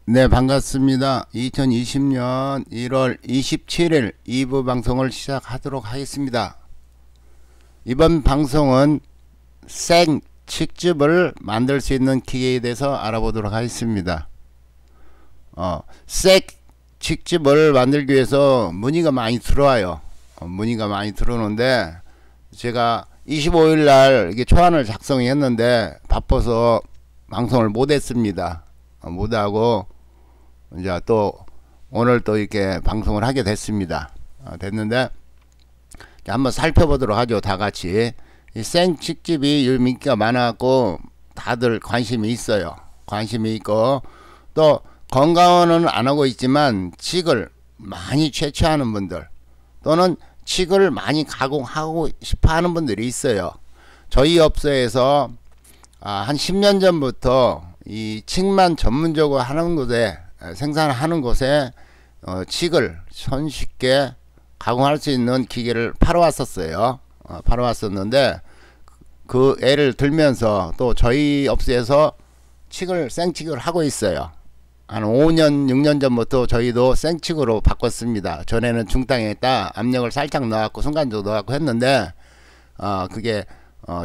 네, 반갑습니다. 2020년 1월 27일 2부 방송을 시작하도록 하겠습니다. 이번 방송은 생 칡즙을 만들 수 있는 기계에 대해서 알아보도록 하겠습니다. 생 칡즙을 만들기 위해서 문의가 많이 들어와요. 문의가 많이 들어오는데 제가 25일날 이게 초안을 작성했는데 바빠서 방송을 못했습니다. 못하고 이제 또 오늘 또 이렇게 방송을 하게 됐습니다. 됐는데 한번 살펴보도록 하죠. 다 같이. 이 생칡즙이 요즘 인기가 많아갖고 다들 관심이 있어요. 관심이 있고 또 건강원은 안 하고 있지만 칡을 많이 채취하는 분들 또는 칡을 많이 가공하고 싶어 하는 분들이 있어요. 저희 업소에서 한 10년 전부터 이 칡만 전문적으로 하는 곳에 생산하는 곳에 칡을 손쉽게 가공할 수 있는 기계를 팔아왔었어요. 팔아왔었는데 그 애를 들면서 또 저희 업소에서 생칡을 하고 있어요. 한 5년 6년 전부터 저희도 생칡으로 바꿨습니다. 전에는 중탕에다 압력을 살짝 넣어갖고 순간적으로 넣어갖고 했는데 그게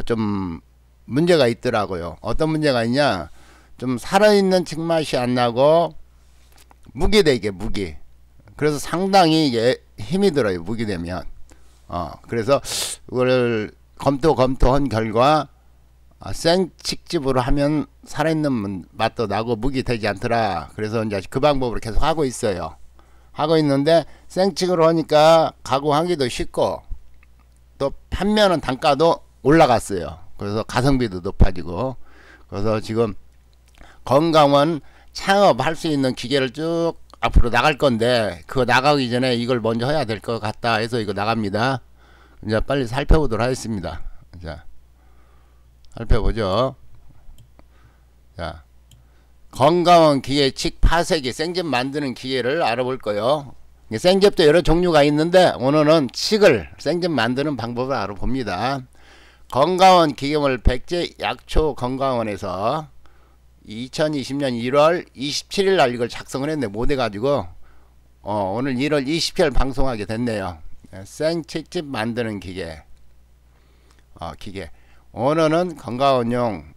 좀 문제가 있더라고요. 어떤 문제가 있냐, 좀 살아있는 칡 맛이 안 나고 무기되게 무기. 그래서 상당히 이게 힘이 들어요. 무기되면. 그래서 그걸 검토한 결과 생칡즙으로 하면 살아있는 맛도 나고 무기 되지 않더라. 그래서 이제 그 방법으로 계속 하고 있어요. 하고 있는데 생칡으로 하니까 가공하기도 쉽고 또 판매하는 단가도 올라갔어요. 그래서 가성비도 높아지고 그래서 지금 건강원 창업할 수 있는 기계를 쭉 앞으로 나갈 건데 그거 나가기 전에 이걸 먼저 해야 될 것 같다 해서 이거 나갑니다. 이제 빨리 살펴보도록 하겠습니다. 자, 살펴보죠. 자, 건강원 기계 칡 파쇄기 생즙 만드는 기계를 알아볼 거예요. 생즙도 여러 종류가 있는데 오늘은 칡을 생즙 만드는 방법을 알아봅니다. 건강원 기계물 백제 약초 건강원에서 2020년 1월 27일 날 이걸 작성을 했는데 못해가지고 오늘 1월 27일 방송하게 됐네요. 생칡즙 만드는 기계. 오늘은 건강원용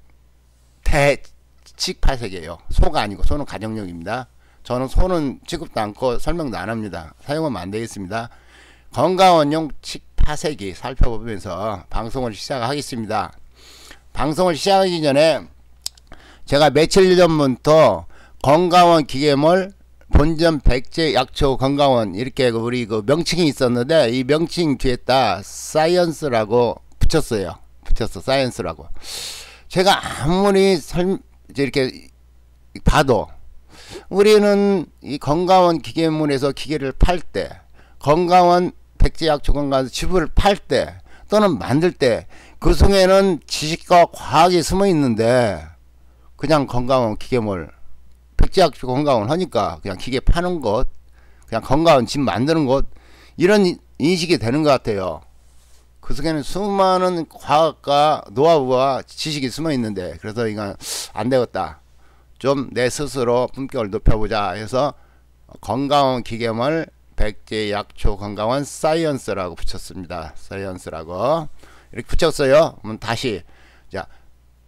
대칡 파쇄기예요. 소가 아니고 소는 가정용입니다. 저는 소는 취급도 않고 설명도 안 합니다. 사용하면 안 되겠습니다. 건강원용 칡 파쇄기 살펴보면서 방송을 시작하겠습니다. 방송을 시작하기 전에 제가 며칠 전부터 건강원 기계물 본점 백제 약초 건강원 이렇게 우리 그 명칭이 있었는데 이 명칭 뒤에다 사이언스라고 붙였어요. 사이언스라고. 제가 아무리 이렇게 봐도 우리는 이 건강원 기계물에서 기계를 팔 때 건강원 백제 약초 건강원 즙을 팔 때 또는 만들 때 그 속에는 지식과 과학이 숨어 있는데 그냥 건강원 기계물 백제약초 건강원 하니까 그냥 기계 파는 것, 그냥 건강원 집 만드는 것 이런 인식이 되는 것 같아요. 그 속에는 수많은 과학과 노하우와 지식이 숨어 있는데 그래서 이건 안 되겠다. 좀 내 스스로 품격을 높여보자 해서 건강원 기계물 백제약초 건강원 사이언스라고 붙였습니다. 사이언스라고 이렇게 붙였어요. 그럼 다시 자,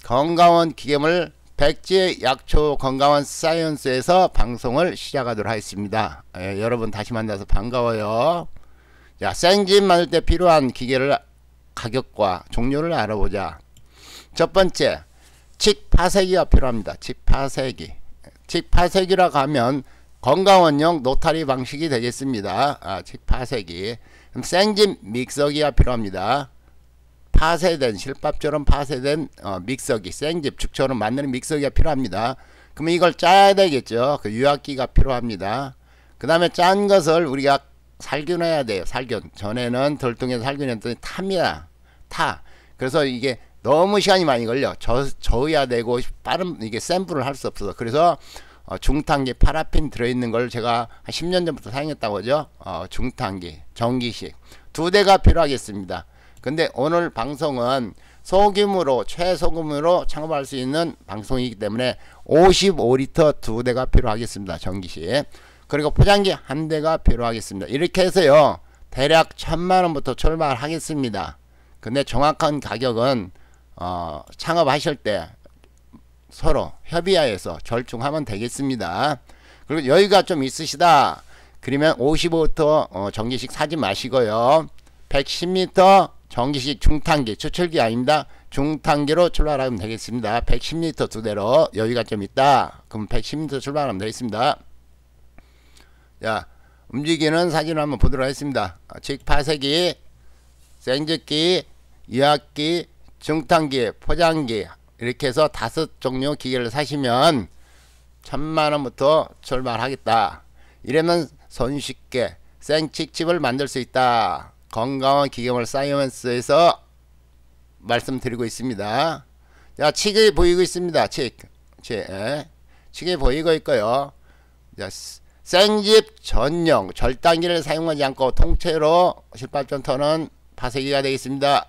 건강원 기계물 백제 약초 건강원 사이언스에서 방송을 시작하도록 하겠습니다. 여러분 다시 만나서 반가워요. 자, 생즙 만들 때 필요한 기계를 가격과 종류를 알아보자. 첫 번째, 칡 파쇄기가 필요합니다. 칡 파쇄기. 칡 파쇄기라고 하면 건강원용 노타리 방식이 되겠습니다. 칡 파쇄기. 그럼 생즙 믹서기가 필요합니다. 파쇄된 실밥처럼 파쇄된 믹서기, 생즙 죽처럼 만드는 믹서기가 필요합니다. 그러면 이걸 짜야 되겠죠. 그 유압기가 필요합니다. 그 다음에 짠 것을 우리가 살균해야 돼요. 살균. 전에는 덜뚱에서 살균했더니 탑니다. 타. 그래서 이게 너무 시간이 많이 걸려. 저어야 되고 빠른 이게 샘플을 할 수 없어서 그래서 중탕기 파라핀 들어있는 걸 제가 한 10년 전부터 사용했다고 하죠. 중탕기 전기식 2대가 필요하겠습니다. 근데 오늘 방송은 소규모로 최소규모로 창업할 수 있는 방송이기 때문에 55리터 2대가 필요하겠습니다. 전기시. 그리고 포장기 1대가 필요하겠습니다. 이렇게 해서요 대략 1000만원부터 출발하겠습니다. 근데 정확한 가격은 창업하실 때 서로 협의하여서 절충하면 되겠습니다. 그리고 여유가 좀 있으시다 그러면 55리터 전기식 사지 마시고요 110리터 전기식 중탄기, 추출기 아닙니다. 중탄기로 출발하면 되겠습니다. 110리터 2대로 여유가 좀 있다. 그럼 110리터 출발하면 되겠습니다. 자, 움직이는 사진을 한번 보도록 하겠습니다. 직파쇄기, 생즙기, 유압기, 중탄기, 포장기 이렇게 해서 5종류 기계를 사시면 1000만원부터 출발하겠다. 이러면 손쉽게 생칡칩을 만들 수 있다. 건강한 기계물 사이언스에서 말씀드리고 있습니다. 자, 칙이 보이고 있습니다. 칙이 보이고 있고요. 자, 생즙 전용 절단기를 사용하지 않고 통째로 실밥전터는 파쇄기가 되겠습니다.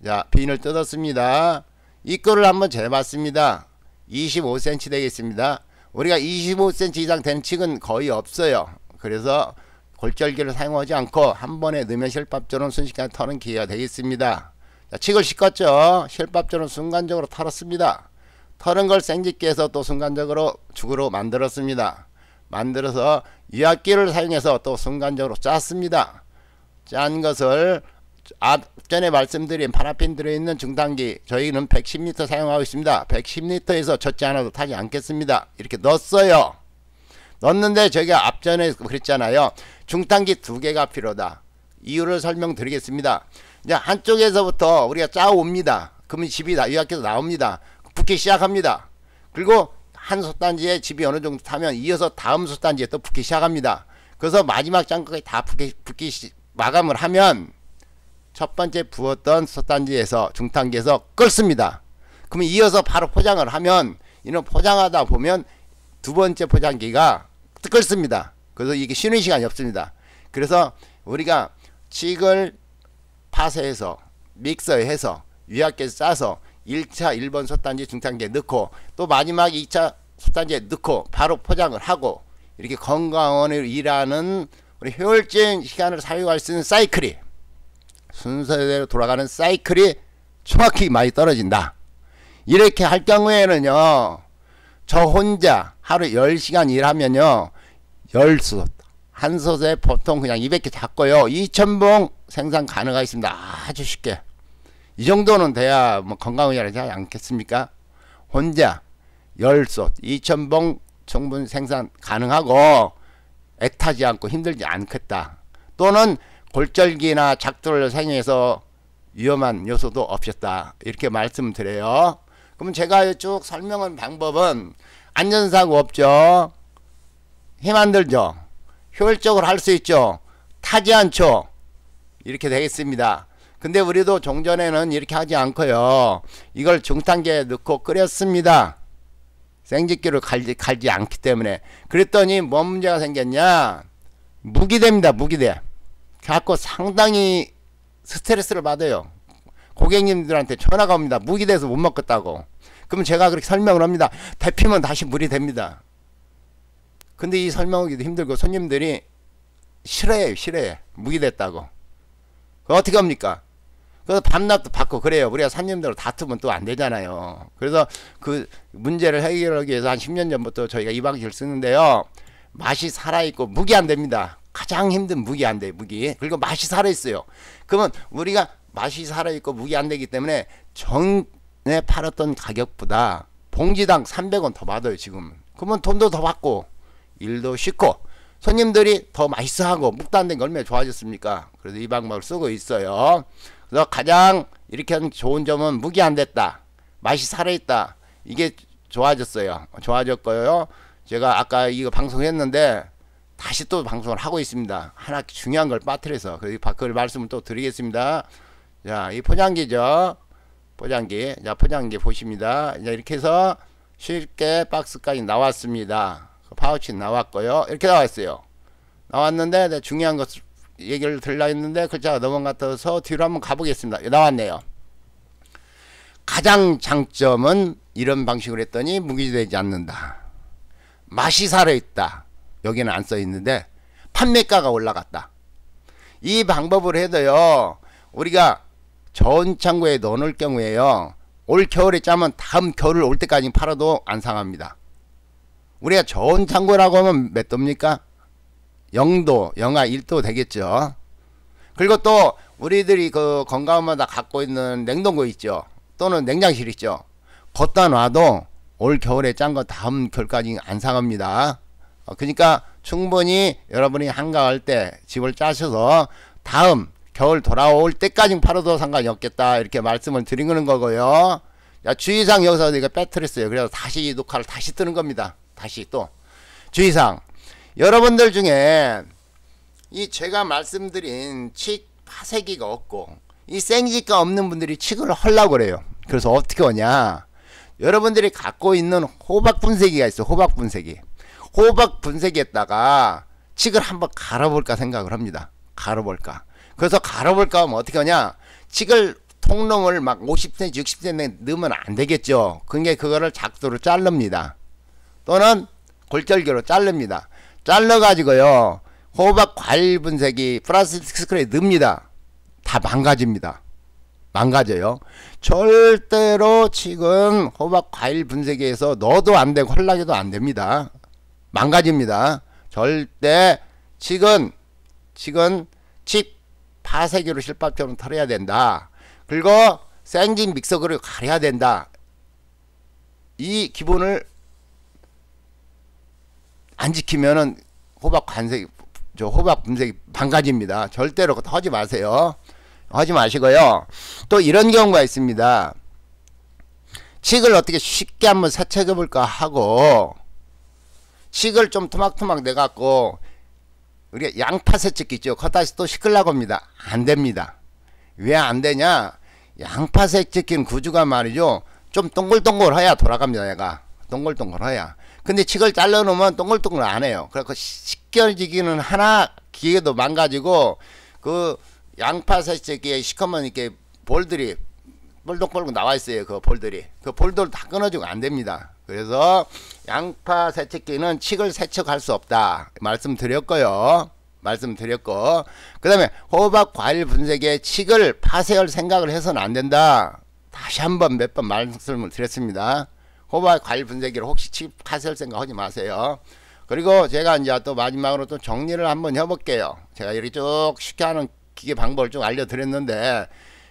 자, 비늘 뜯었습니다. 이 거를 한번 재봤습니다. 25cm 되겠습니다. 우리가 25cm 이상 된 칙은 거의 없어요. 그래서 골절기를 사용하지 않고 한 번에 넣으면 실밥전은 순식간에 터는 기회가 되겠습니다. 자, 칙을 씻었죠. 실밥전은 순간적으로 털었습니다. 털은 걸 생집기에서 또 순간적으로 죽으로 만들었습니다. 만들어서 유압기를 사용해서 또 순간적으로 짰습니다. 짠 것을 앞전에 말씀드린 파라핀 들어있는 중단기 저희는 110리터 사용하고 있습니다. 110리터에서 젖지 않아도 타지 않겠습니다. 이렇게 넣었어요. 넣었는데 저희가 앞전에 그랬잖아요. 중탄기 2개가 필요하다. 이유를 설명드리겠습니다. 이제 한쪽에서부터 우리가 짜옵니다. 그러면 집이 유압기에서 나옵니다. 붓기 시작합니다. 그리고 한 솥단지에 집이 어느 정도 타면 이어서 다음 솥단지에 또 붓기 시작합니다. 그래서 마지막 장까지 다 붓기 마감을 하면 첫 번째 부었던 솥단지에서 중탄기에서 끓습니다. 그러면 이어서 바로 포장을 하면 이는 포장하다 보면 두 번째 포장기가 끓습니다. 그래서 이게 쉬는 시간이 없습니다. 그래서 우리가 칡을 파쇄해서 믹서해서 유압기에서 짜서 1차 1번 솥단지 중탄기에 넣고 또 마지막 2차 솥단지에 넣고 바로 포장을 하고 이렇게 건강원으로 일하는 우리 효율적인 시간을 사용할 수 있는 사이클이 순서대로 돌아가는 사이클이 정확히 많이 떨어진다. 이렇게 할 경우에는요 저 혼자 하루 10시간 일하면요 10솥 한 솥에 보통 그냥 200개 잡고요 2000봉 생산 가능하겠습니다. 아주 쉽게 이 정도는 돼야 뭐 건강의학을 하지 않겠습니까? 혼자 10솥 2000봉 충분히 생산 가능하고 애타지 않고 힘들지 않겠다. 또는 골절기나 작두를 사용해서 위험한 요소도 없었다. 이렇게 말씀드려요. 그럼 제가 쭉 설명한 방법은 안전사고 없죠. 힘 안 들죠. 효율적으로 할 수 있죠. 타지 않죠. 이렇게 되겠습니다. 근데 우리도 종전에는 이렇게 하지 않고요. 이걸 중탄기에 넣고 끓였습니다. 생집기로 갈지 않기 때문에. 그랬더니 뭔 문제가 생겼냐. 무기대입니다. 무기대. 갖고 상당히 스트레스를 받아요. 고객님들한테 전화가 옵니다. 무기대에서 못 먹겠다고. 그럼 제가 그렇게 설명을 합니다. 데피면 다시 물이 됩니다. 근데 이 설명하기도 힘들고 손님들이 싫어해. 무기됐다고. 어떻게 합니까? 그래서 밤낮도 받고 그래요. 우리가 손님들로 다투면 또 안 되잖아요. 그래서 그 문제를 해결하기 위해서 한 10년 전부터 저희가 이 방식을 쓰는데요. 맛이 살아있고 무기 안 됩니다. 가장 힘든 무기 안 돼. 무기. 그리고 맛이 살아있어요. 그러면 우리가 맛이 살아있고 무기 안 되기 때문에 전에 팔았던 가격보다 봉지당 300원 더 받아요. 지금. 그러면 돈도 더 받고 일도 쉽고 손님들이 더 맛있어하고 묵도 안 된 게 얼마나 좋아졌습니까? 그래서 이 방법을 쓰고 있어요. 그래서 가장 이렇게 하는 좋은 점은 무기 안 됐다. 맛이 살아있다. 이게 좋아졌어요. 좋아졌고요. 제가 아까 이거 방송했는데 다시 또 방송을 하고 있습니다. 하나 중요한 걸 빠뜨려서. 그래서 그걸 말씀을 또 드리겠습니다. 자, 이 포장기죠. 포장기. 자, 포장기 보십니다. 자, 이렇게 해서 쉽게 박스까지 나왔습니다. 파우치 나왔고요. 이렇게 나왔어요. 나왔는데 중요한 것 얘기를 들려 했는데 글자가 넘어가서 뒤로 한번 가보겠습니다. 나왔네요. 가장 장점은 이런 방식으로 했더니 무기되지 않는다. 맛이 살아있다. 여기는 안 써있는데 판매가가 올라갔다. 이 방법을 해도요, 우리가 저온 창고에 넣어놓을 경우에요, 올 겨울에 짜면 다음 겨울 올 때까지 팔아도 안 상합니다. 우리가 저온 창고라고 하면 몇 도입니까? 0도, 영하 1도 되겠죠. 그리고 또 우리들이 그 건강마다 갖고 있는 냉동고 있죠, 또는 냉장실 있죠. 걷다 놔도 올 겨울에 짠 거 다음 겨울까지 안 상합니다. 그러니까 충분히 여러분이 한가할 때 집을 짜셔서 다음 겨울 돌아올 때까지 팔아도 상관이 없겠다, 이렇게 말씀을 드리는 거고요. 자, 주의사항 여기서 내가 빼뜨렸어요. 그래서 다시 녹화를 다시 뜨는 겁니다. 다시 또 주의사항, 여러분들 중에 이 제가 말씀드린 칡 파쇄기가 없고 이 생지가 없는 분들이 칡을 하려고 그래요. 그래서 어떻게 하냐, 여러분들이 갖고 있는 호박 분쇄기가 있어요. 호박 분쇄기. 호박 분쇄기에다가 칡을 한번 갈아볼까 생각을 합니다. 갈아볼까. 그래서 갈아볼까 하면 어떻게 하냐, 칡을 통롱을 막 50cm 60cm 넣으면 안 되겠죠. 그게 그거를 작두로 자릅니다. 또는 골절기로 자릅니다. 잘라 가지고요, 호박 과일 분쇄기 플라스틱 스크랩에 넣습니다. 다 망가집니다. 망가져요. 절대로 칡은 호박 과일 분쇄기에서 넣어도 안 되고 헐락해도 안 됩니다. 망가집니다. 절대 칡은 칡 파쇄기로 실밥처럼 털어야 된다. 그리고 생지 믹서기로 갈아야 된다. 이 기본을 안 지키면은 호박 분쇄기 망가집니다. 절대로 하지 마세요. 하지 마시고요. 또 이런 경우가 있습니다. 칡을 어떻게 쉽게 한번 세척해 볼까 하고 칡을 좀 토막토막 내갖고 우리가 양파 세척기 있죠. 그다시 또 씻으려고 합니다. 안 됩니다. 왜 안 되냐, 양파 세척기는 구조가 말이죠, 좀 동글동글해야 돌아갑니다. 얘가 동글동글해야. 근데 칡을 잘라 놓으면 동글동글 안 해요. 그래서 씻겨지기는 하나 기계도 망가지고, 그 양파 세척기에 시커먼 이렇게 볼들이 볼록볼록 나와 있어요. 그 볼들이, 그 볼들 다 끊어지고 안 됩니다. 그래서 양파 세척기는 칡을 세척할 수 없다 말씀드렸고요. 그 다음에 호박 과일 분쇄기에 칡을 파쇄할 생각을 해서는 안 된다. 다시 한번 몇 번 말씀을 드렸습니다. 호박 과일 분쇄기를 혹시 칡 파쇄할 생각 하지 마세요. 그리고 제가 이제 또 마지막으로 또 정리를 한번 해볼게요. 제가 이렇게 쭉 쉽게 하는 기계 방법을 좀 알려드렸는데,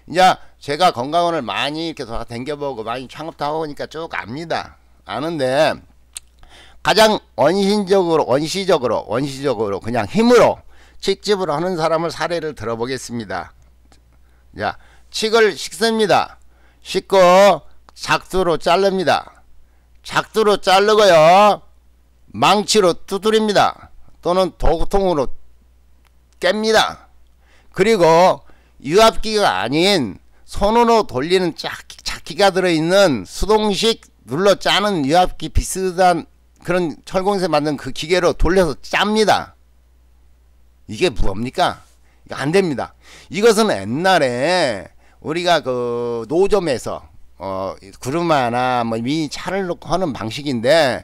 이제 제가 건강원을 많이 이렇게 댕겨보고 많이 창업도 하고 보니까 쭉 아는데, 가장 원시적으로 그냥 힘으로 칡집을 하는 사람을 사례를 들어보겠습니다. 자, 칡을 씻습니다. 씻고 작두로 자릅니다. 작두로 자르고요, 망치로 두드립니다. 또는 도구통으로 깹니다. 그리고 유압기가 아닌 손으로 돌리는 작기가 들어있는 수동식 눌러 짜는 유압기 비슷한 그런 철공에서 만든 그 기계로 돌려서 짭니다. 이게 뭡니까? 이거 안 됩니다. 이것은 옛날에 우리가 그 노점에서 구르마나 뭐 미니 차를 놓고 하는 방식인데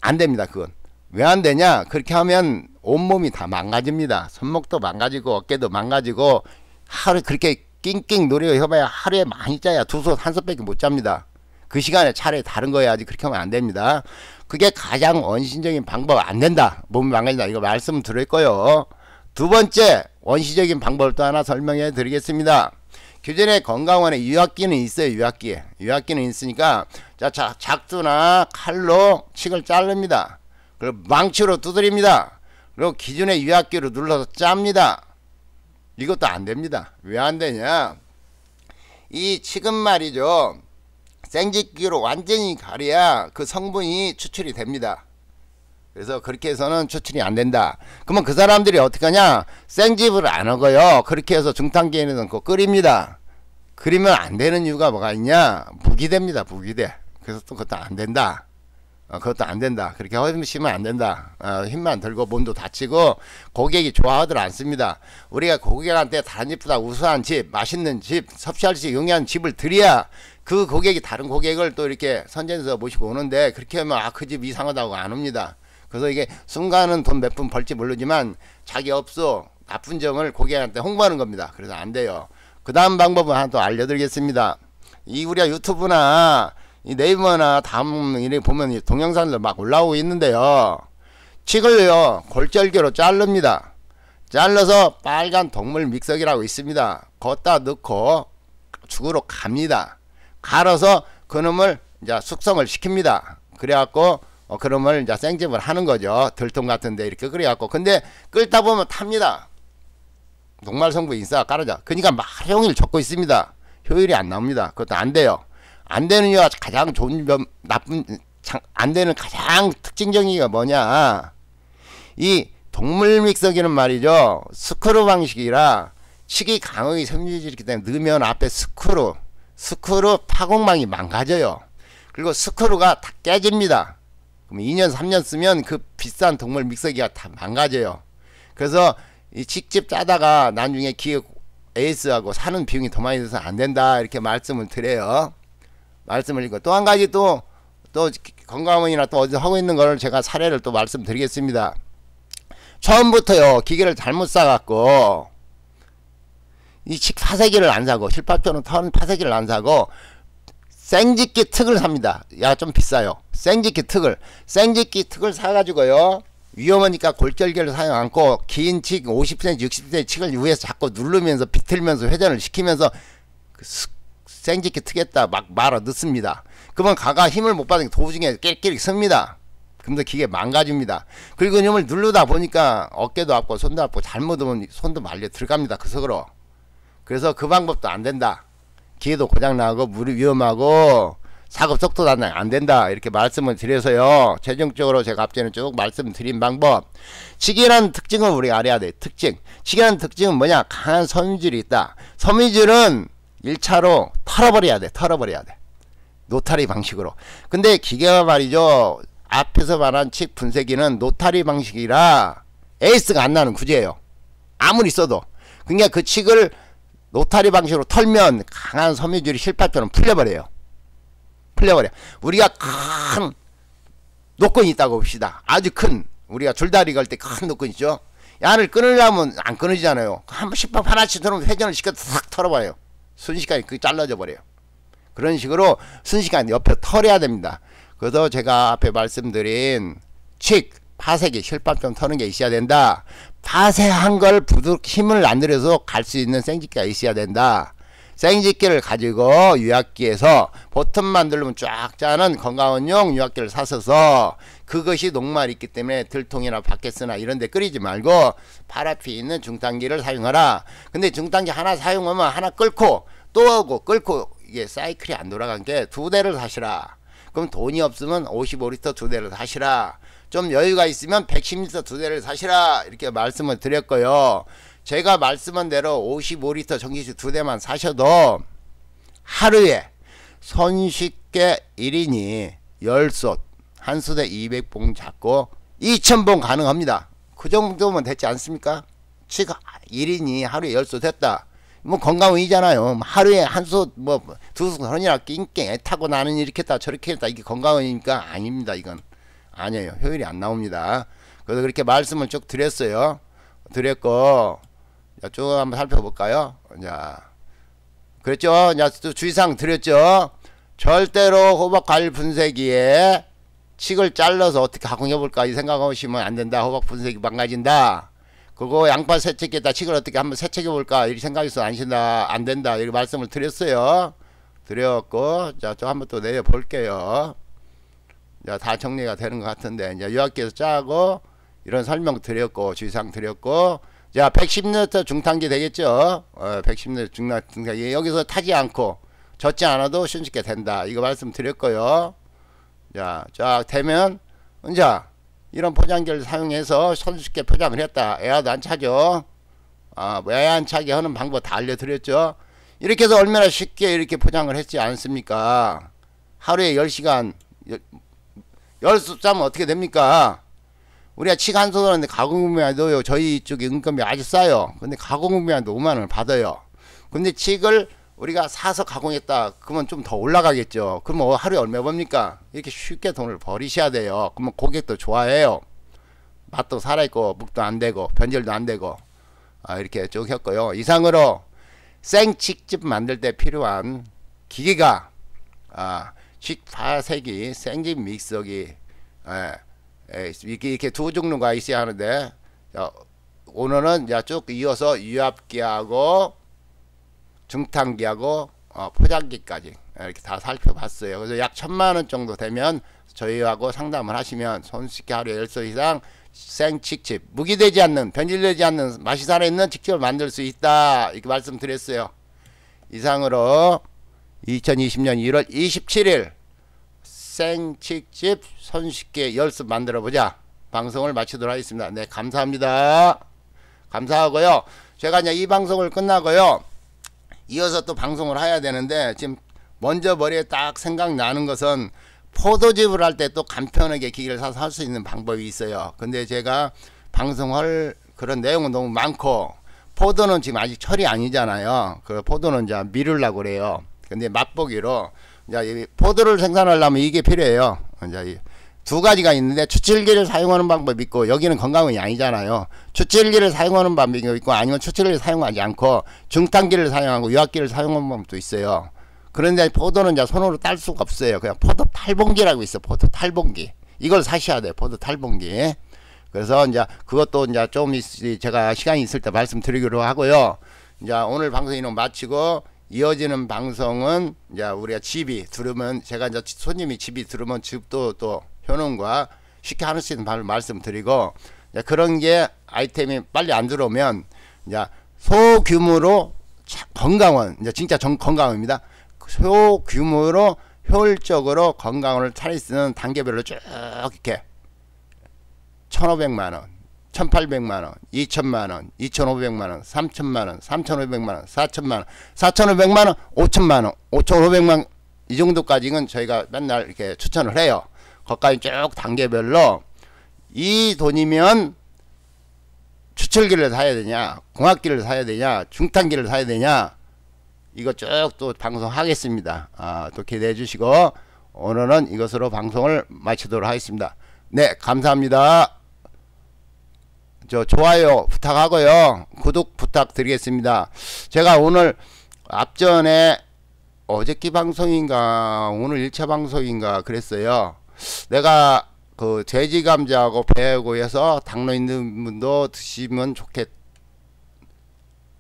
안 됩니다. 그건 왜 안 되냐, 그렇게 하면 온몸이 다 망가집니다. 손목도 망가지고 어깨도 망가지고, 하루 그렇게 낑낑 노려 해봐야 하루에 많이 짜야 두 손 한 손밖에 못 잡니다. 그 시간에 차라리 다른 거 해야지. 그렇게 하면 안 됩니다. 그게 가장 원시적인 방법. 안 된다, 몸이 망가진다, 이거 말씀 드릴 거요. 두 번째 원시적인 방법을 또 하나 설명해 드리겠습니다. 기존에 건강원에 유압기는 있어요. 유압기는 있으니까, 자, 작두나 칼로 칡을 자릅니다. 그리고 망치로 두드립니다. 그리고 기존의 유압기로 눌러서 짭니다. 이것도 안 됩니다. 왜 안 되냐, 이 칡은 말이죠, 생지기로 완전히 가려야 그 성분이 추출이 됩니다. 그래서 그렇게 해서는 추출이 안 된다. 그러면 그 사람들이 어떻게 하냐, 생집을 안 하고요, 그렇게 해서 중탕기에 넣고 끓입니다. 끓이면 안 되는 이유가 뭐가 있냐, 무기대입니다. 무기대. 그래서 또 그것도 안 된다. 그것도 안 된다. 그렇게 허심시면 안 된다. 힘만 들고 몸도 다치고 고객이 좋아하들 않습니다. 우리가 고객한테 다른 집보다 우수한 집, 맛있는 집, 섭취할 수 용이한 집을 드려야 그 고객이 다른 고객을 또 이렇게 선전해서 모시고 오는데, 그렇게 하면 그 집 이상하다고 안 옵니다. 그래서 이게 순간은 돈 몇 푼 벌지 모르지만 자기 업소 나쁜 점을 고객한테 홍보하는 겁니다. 그래서 안 돼요. 그 다음 방법은 하나 또 알려드리겠습니다. 이 우리가 유튜브나 이 네이버나 다음 이렇게 보면 동영상들 막 올라오고 있는데요. 칡을요 골절기로 자릅니다. 잘라서 빨간 동물 믹서기라고 있습니다. 걷다 넣고 죽으로 갑니다. 갈아서 그놈을 이제 숙성을 시킵니다. 그래갖고 그놈을 이제 생즙을 하는 거죠. 들통 같은데 이렇게 끓여갖고. 근데 끓다 보면 탑니다. 녹말 성분 인싸가 깔아져. 그러니까 하루종일 젓고 있습니다. 효율이 안 나옵니다. 그것도 안 돼요. 안 되는 이유가 가장 좋은 점, 안 되는 가장 특징적인 게 뭐냐. 이 동물 믹서기는 말이죠. 스크루 방식이라 칡이 강하게 섬유질이기 때문에 넣으면 앞에 스크루 파공망이 망가져요. 그리고 스크루가 다 깨집니다. 그럼 2년 3년 쓰면 그 비싼 동물 믹서기가 다 망가져요. 그래서 이 칡집 짜다가 나중에 기획 에이스하고 사는 비용이 더 많이 들어서 안 된다, 이렇게 말씀을 드려요. 말씀을 드리고 또 한 가지 또 건강원이나 또 어디서 하고 있는 걸 제가 사례를 또 말씀드리겠습니다. 처음부터요 기계를 잘못 사갖고 이 칡 파쇄기를 안 사고 실밥처럼 턴 파쇄기를 안 사고 생집기 특을 삽니다. 야 좀 비싸요. 생집기 특을 사가지고요, 위험하니까 골절개를 사용 않고 긴 칡 50cm 60cm 칡을 위에서 자꾸 누르면서 비틀면서 회전을 시키면서 그 생집기 트겠다 막 말아 넣습니다. 그러면 가가 힘을 못 받으니까 도중에 깨끼리 씁니다. 그러면서 기계 망가집니다. 그리고 이놈을 누르다 보니까 어깨도 아프고 손도 아프고 잘못하면 손도 말려 들어갑니다. 그 속으로. 그래서 그 방법도 안 된다. 기계도 고장나고 물이 위험하고 작업 속도도 안 된다, 이렇게 말씀을 드려서요, 최종적으로 제가 앞전에 쭉 말씀드린 방법, 칡이라는 특징을 우리가 알아야 돼. 칡이라는 특징은 뭐냐, 강한 섬유질이 있다. 섬유질은 1차로 털어버려야 돼. 노타리 방식으로. 근데 기계가 말이죠, 앞에서 말한 칡 분쇄기는 노타리 방식이라 에이스가 안 나는 구제예요. 아무리 써도. 그러니까 그 칡을 노타리 방식으로 털면 강한 섬유질이 실밥처럼 풀려버려요. 우리가 큰 노건이 있다고 봅시다. 아주 큰, 우리가 줄다리 걸 때 큰 노건 있죠. 야를 끊으려면 안 끊어지잖아요. 한 번씩 하나씩 들어오면 회전을 시켜서 싹 털어봐요. 순식간에 그게 잘라져 버려요. 그런 식으로 순식간에 옆에 털어야 됩니다. 그래서 제가 앞에 말씀드린 칡 파쇄기 실밥처럼 터는 게 있어야 된다. 파쇄한 걸 힘을 안 들여서 갈 수 있는 생집기가 있어야 된다. 생집기를 가지고 유압기에서 버튼만 누르면 쫙 짜는 건강원용 유압기를 사셔서, 그것이 녹말이 있기 때문에 들통이나 바켓스나 이런 데 끓이지 말고 팔 앞에 있는 중탕기를 사용하라. 근데 중탕기 하나 사용하면 하나 끓고 또 오고 끓고 이게 사이클이 안 돌아간 게 2대를 사시라. 그럼 돈이 없으면 55리터 2대를 사시라. 좀 여유가 있으면 110리터 2대를 사시라, 이렇게 말씀을 드렸고요. 제가 말씀한 대로 55리터 전기식 2대만 사셔도 하루에 손쉽게 1인이 10솥 한 솥에 200봉 잡고 2000봉 가능합니다. 그 정도면 됐지 않습니까? 칡 1인이 하루에 10솥 했다. 뭐 건강원이잖아요. 하루에 한 솥 뭐 두 솥이나 낑낑 애타고 나는 이렇게 했다 저렇게 했다, 이게 건강원이니까 아닙니다. 이건 아니에요. 효율이 안 나옵니다. 그래서 그렇게 말씀을 쭉 드렸어요. 드렸고, 쭉 한번 살펴볼까요? 자, 그랬죠? 자, 또 주의사항 드렸죠? 절대로 호박 과일 분쇄기에 칡을 잘라서 어떻게 가공해볼까 이 생각하시면 안 된다. 호박 분쇄기 망가진다. 그거 양파 세척기에다 칡을 어떻게 한번 세척해볼까 이 생각해서 안 된다. 이렇게 말씀을 드렸어요. 드렸고, 자, 또 한번 또 내려볼게요. 자, 다 정리가 되는 것 같은데, 이제 유압기에서 짜고, 이런 설명 드렸고, 주의사항 드렸고, 자, 110리터 중탕기 되겠죠? 110리터 중탕기. 여기서 타지 않고, 젖지 않아도 손쉽게 된다. 이거 말씀 드렸고요. 자, 쫙 되면, 이제, 이런 포장기를 사용해서 손쉽게 포장을 했다. 애도 안 차죠? 애 안 차게 하는 방법 다 알려드렸죠? 이렇게 해서 얼마나 쉽게 이렇게 포장을 했지 않습니까? 하루에 10시간, 열수 짜면 어떻게 됩니까? 우리가 칡 한 손을 하는데 가공비만도요, 저희 쪽에 인건비 아주 싸요. 근데 가공비만도 5만원을 받아요. 근데 칡을 우리가 사서 가공했다 그러면 좀 더 올라가겠죠. 그러면 하루에 얼마 법니까? 이렇게 쉽게 돈을 버리셔야 돼요. 그러면 고객도 좋아해요. 맛도 살아있고 묵도 안되고 변질도 안되고. 이렇게 쭉 했고요. 이상으로 생칡즙 만들 때 필요한 기계가 칡 파쇄기, 생즙 믹서기, 이렇게 두 종류가 있어야 하는데, 오늘은 쭉 이어서 유압기하고 중탕기하고 포장기까지 이렇게 다 살펴봤어요. 그래서 약 1000만원 정도 되면 저희하고 상담을 하시면 손쉽게 하루에 10소 이상 생칡즙, 무기되지 않는, 변질되지 않는, 맛이 살아있는 칡즙을 만들 수 있다, 이렇게 말씀드렸어요. 이상으로 2020년 1월 27일 생칡즙 손쉽게 10수 만들어보자 방송을 마치도록 하겠습니다. 네, 감사합니다. 감사하고요. 제가 이제 이 방송을 끝나고요, 이어서 또 방송을 해야 되는데, 지금 먼저 머리에 딱 생각나는 것은 포도즙을 할 때 또 간편하게 기계를 사서 할 수 있는 방법이 있어요. 근데 제가 방송할 그런 내용은 너무 많고, 포도는 지금 아직 철이 아니잖아요. 그 포도는 이제 미루려고 그래요. 근데 맛보기로 이제 포도를 생산하려면 이게 필요해요. 이제 두 가지가 있는데, 추출기를 사용하는 방법이 있고, 여기는 건강원이 아니잖아요. 추출기를 사용하는 방법이 있고, 아니면 추출기를 사용하지 않고 중탕기를 사용하고 유압기를 사용하는 방법도 있어요. 그런데 포도는 이제 손으로 딸 수가 없어요. 그냥 포도 탈봉기라고 있어. 포도 탈봉기. 이걸 사셔야 돼요. 포도 탈봉기. 그래서 이제 그것도 이제 좀 제가 시간이 있을 때 말씀드리기로 하고요. 이제 오늘 방송은 마치고, 이어지는 방송은 이제 우리가 집이 들으면, 제가 이제 손님이 집이 들으면 집도 또 효능과 쉽게 할 수 있는 방법을 말씀드리고, 그런 게 아이템이 빨리 안 들어오면 이제 소규모로 건강원, 이제 진짜 건강원입니다. 소규모로 효율적으로 건강원을 차릴 수 있는 단계별로 쭉 이렇게 1500만원, 1800만원, 2000만원, 2500만원, 3000만원, 3500만원, 4000만원, 4500만원, 5000만원, 5500만원, 이 정도까지는 저희가 맨날 이렇게 추천을 해요. 거기까지 쭉 단계별로 이 돈이면 추출기를 사야 되냐, 공학기를 사야 되냐, 중탄기를 사야 되냐, 이거 쭉 또 방송하겠습니다. 또 기대해 주시고, 오늘은 이것으로 방송을 마치도록 하겠습니다. 네, 감사합니다. 좋아요 부탁하고요, 구독 부탁드리겠습니다. 제가 오늘 앞전에 어저께 방송인가 오늘 1차 방송인가 그랬어요. 내가 그 돼지 감자하고 배하고 해서 당뇨 있는 분도 드시면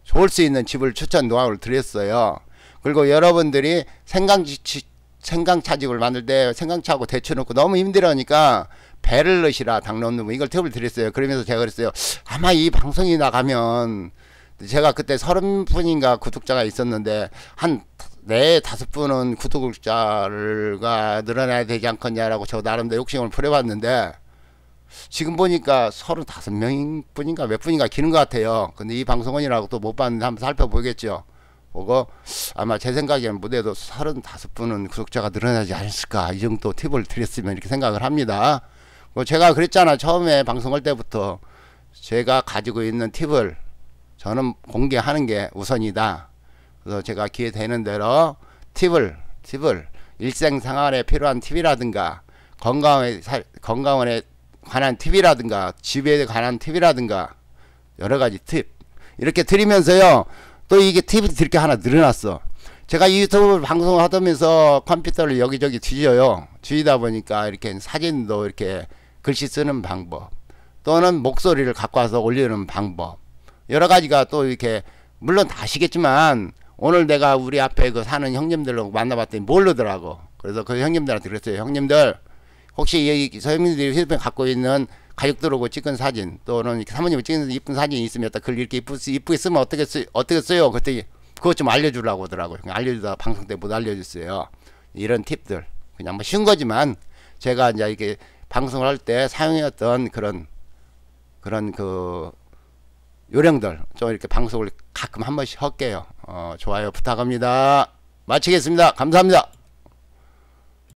좋을 수 있는 즙을 추천 노하우를 드렸어요. 그리고 여러분들이 생강차즙을 만들 때 생강차하고 데쳐 놓고 너무 힘들으니까 배를 넣으시라, 당뇨 없는 분, 이걸 팁을 드렸어요. 그러면서 제가 그랬어요, 아마 이 방송이 나가면, 제가 그때 30분인가 구독자가 있었는데 한 4-5분은 구독자가 늘어나야 되지 않겠냐라고 저 나름대로 욕심을 부려봤는데, 지금 보니까 35명 뿐인가 몇 분인가 기는 것 같아요. 근데 이 방송원이라고 또 못 봤는데 한번 살펴보겠죠. 보고 아마 제 생각에는 무대도 35분은 구독자가 늘어나지 않았을까, 이 정도 팁을 드렸으면 이렇게 생각을 합니다. 제가 그랬잖아, 처음에 방송할 때부터 제가 가지고 있는 팁을 저는 공개하는 게 우선이다. 그래서 제가 기회 되는 대로 팁을 일생생활에 필요한 팁이라든가 건강원에 관한 팁이라든가 집에 관한 팁이라든가 여러가지 팁 이렇게 드리면서요, 또 이게 팁이 이렇게 하나 늘어났어. 제가 유튜브 방송을 하면서 컴퓨터를 여기저기 뒤져요. 뒤지다 보니까 이렇게 사진도 이렇게 글씨 쓰는 방법, 또는 목소리를 갖고 와서 올리는 방법, 여러가지가 또 이렇게, 물론 다 아시겠지만 오늘 내가 우리 앞에 그 사는 형님들로 만나봤더니 모르더라고. 그래서 그 형님들한테 그랬어요. 형님들, 혹시 형님들이 휴대폰 갖고 있는 가족들하고 찍은 사진, 또는 사모님이 찍은 이쁜 사진이 있으면 글 이렇게 이쁘게 쓰면 어떻게 써요? 그랬더니 그것 좀 알려주려고 하더라고요. 알려주다가 방송 때 못 알려줬어요. 이런 팁들, 그냥 뭐 쉬운 거지만 제가 이제 이렇게 방송을 할 때 사용했던 그런 그 요령들 좀 이렇게 방송을 가끔 한 번씩 할게요. 좋아요 부탁합니다. 마치겠습니다. 감사합니다.